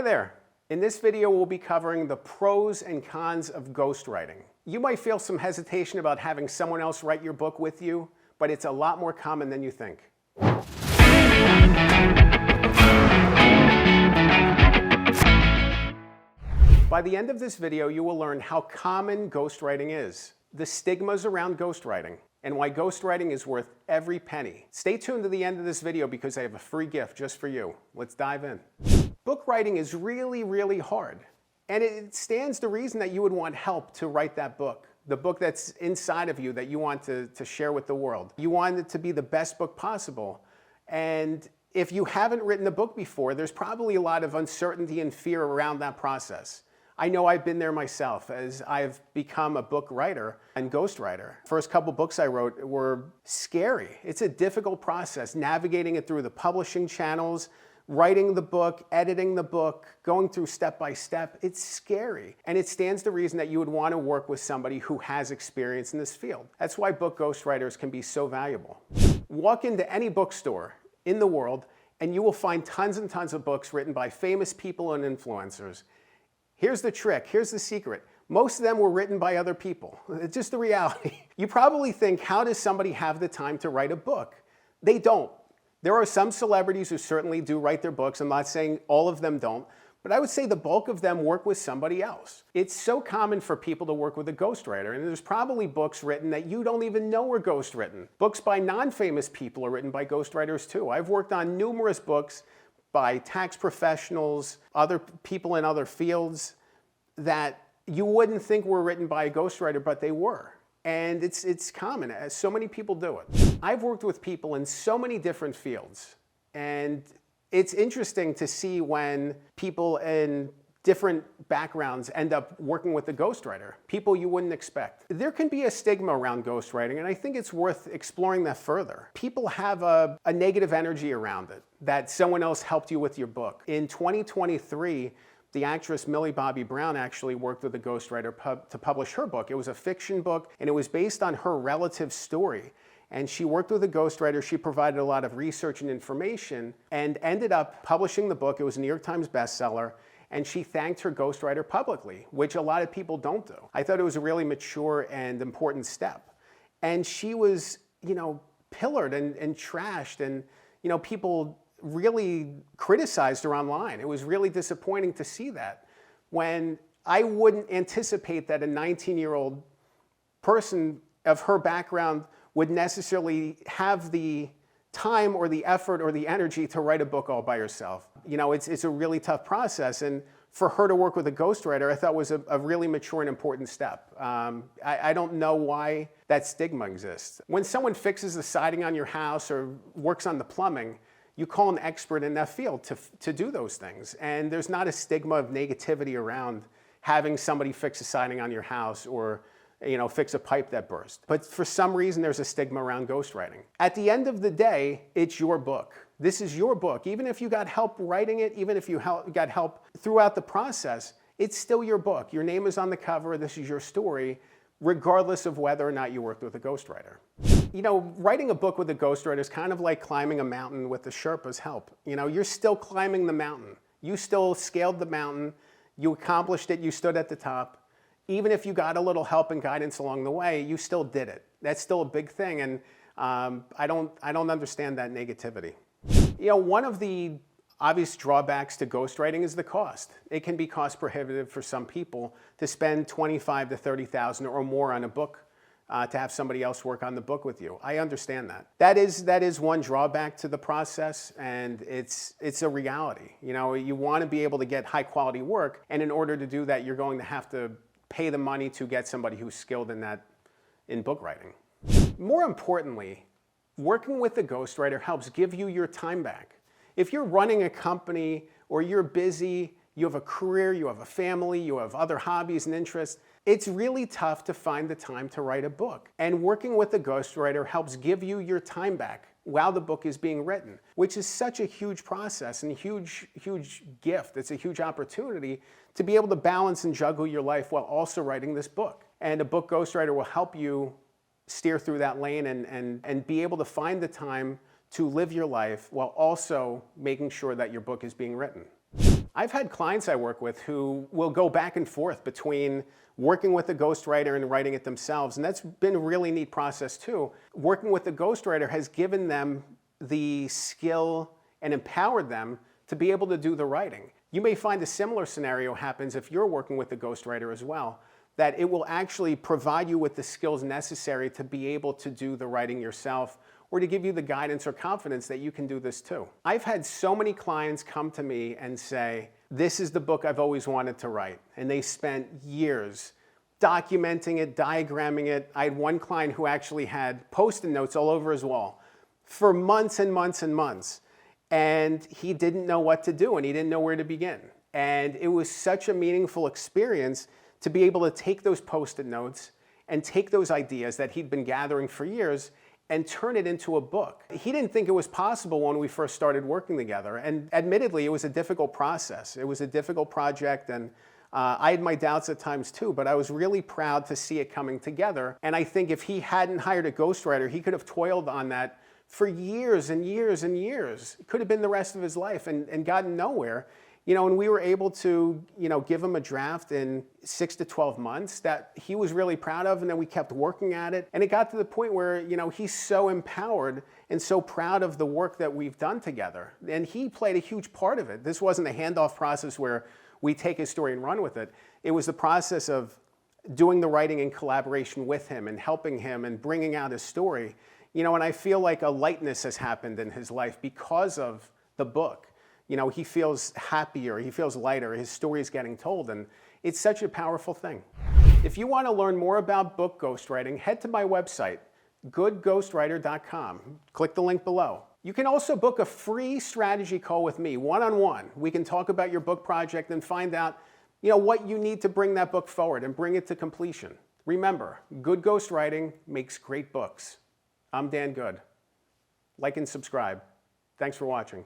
Hi there. In this video, we'll be covering the pros and cons of ghostwriting. You might feel some hesitation about having someone else write your book with you, but it's a lot more common than you think. By the end of this video, you will learn how common ghostwriting is, the stigmas around ghostwriting, and why ghostwriting is worth every penny. Stay tuned to the end of this video because I have a free gift just for you. Let's dive in. Book writing is really hard, and it stands to reason that you would want help to write that book, the book that's inside of you that you want to share with the world. You want it to be the best book possible, and if you haven't written a book before, there's probably a lot of uncertainty and fear around that process. I know I've been there myself as I've become a book writer and ghostwriter. First couple books I wrote were scary. It's a difficult process, navigating it through the publishing channels, writing the book, editing the book, going through step by step. It's scary. And it stands to reason that you would want to work with somebody who has experience in this field. That's why book ghostwriters can be so valuable. Walk into any bookstore in the world and you will find tons and tons of books written by famous people and influencers. Here's the trick, here's the secret. Most of them were written by other people. It's just the reality. You probably think, how does somebody have the time to write a book? They don't. There are some celebrities who certainly do write their books. I'm not saying all of them don't, but I would say the bulk of them work with somebody else. It's so common for people to work with a ghostwriter, and there's probably books written that you don't even know were ghostwritten. Books by non-famous people are written by ghostwriters too. I've worked on numerous books by tax professionals, other people in other fields that you wouldn't think were written by a ghostwriter, but they were. And it's common, as so many people do it. I've worked with people in so many different fields, and it's interesting to see when people in different backgrounds end up working with a ghostwriter, people you wouldn't expect. There can be a stigma around ghostwriting, and I think it's worth exploring that further. People have a negative energy around it, that someone else helped you with your book. In 2023, the actress Millie Bobby Brown actually worked with a ghostwriter to publish her book. It was a fiction book, and it was based on her relative's story. And she worked with a ghostwriter. She provided a lot of research and information and ended up publishing the book. It was a New York Times bestseller. And she thanked her ghostwriter publicly, which a lot of people don't do. I thought it was a really mature and important step. And she was, pillared and trashed, and, people really criticized her online. It was really disappointing to see that, when I wouldn't anticipate that a 19-year-old person of her background would necessarily have the time or the effort or the energy to write a book all by herself. It's a really tough process, and for her to work with a ghostwriter, I thought was a really mature and important step. I don't know why that stigma exists. When someone fixes the siding on your house or works on the plumbing, you call an expert in that field to do those things. And there's not a stigma of negativity around having somebody fix a siding on your house or fix a pipe that burst. But for some reason, there's a stigma around ghostwriting. At the end of the day, it's your book. This is your book. Even if you got help writing it, even if you got help throughout the process, it's still your book. Your name is on the cover. This is your story, regardless of whether or not you worked with a ghostwriter. Writing a book with a ghostwriter is kind of like climbing a mountain with the Sherpa's help. You're still climbing the mountain. You still scaled the mountain. You accomplished it. You stood at the top. Even if you got a little help and guidance along the way, you still did it. That's still a big thing, and I don't understand that negativity. One of the obvious drawbacks to ghostwriting is the cost. It can be cost prohibitive for some people to spend $25,000 to $30,000 or more on a book to have somebody else work on the book with you. I understand that. That is one drawback to the process, and it's a reality. You want to be able to get high quality work, and in order to do that, you're going to have to pay the money to get somebody who's skilled in book writing. More importantly, working with a ghostwriter helps give you your time back. If you're running a company or you're busy, you have a career, you have a family, you have other hobbies and interests, it's really tough to find the time to write a book. And working with a ghostwriter helps give you your time back while the book is being written, which is such a huge process and a huge gift. It's a huge opportunity to be able to balance and juggle your life while also writing this book. And a book ghostwriter will help you steer through that lane and be able to find the time to live your life while also making sure that your book is being written. I've had clients I work with who will go back and forth between working with a ghostwriter and writing it themselves, and that's been a really neat process too. Working with a ghostwriter has given them the skill and empowered them to be able to do the writing. You may find a similar scenario happens if you're working with a ghostwriter as well, that it will actually provide you with the skills necessary to be able to do the writing yourself, or to give you the guidance or confidence that you can do this too. I've had so many clients come to me and say, this is the book I've always wanted to write. And they spent years documenting it, diagramming it. I had one client who actually had Post-it notes all over his wall for months and months and months. And he didn't know what to do and he didn't know where to begin. And it was such a meaningful experience to be able to take those Post-it notes and take those ideas that he'd been gathering for years and turn it into a book. He didn't think it was possible when we first started working together, and admittedly, it was a difficult process. It was a difficult project, and I had my doubts at times too, but I was really proud to see it coming together. And I think if he hadn't hired a ghostwriter, he could have toiled on that for years and years and years. It could have been the rest of his life and gotten nowhere. You know, and we were able to, give him a draft in 6 to 12 months that he was really proud of, and then we kept working at it. And it got to the point where, he's so empowered and so proud of the work that we've done together. And he played a huge part of it. This wasn't a handoff process where we take his story and run with it. It was the process of doing the writing in collaboration with him and helping him and bringing out his story. And I feel like a lightness has happened in his life because of the book. He feels happier, he feels lighter, his story is getting told, and it's such a powerful thing. If you want to learn more about book ghostwriting, head to my website, goodghostwriter.com. Click the link below. You can also book a free strategy call with me, one-on-one. We can talk about your book project and find out, what you need to bring that book forward and bring it to completion. Remember, good ghostwriting makes great books. I'm Dan Good. Like and subscribe. Thanks for watching.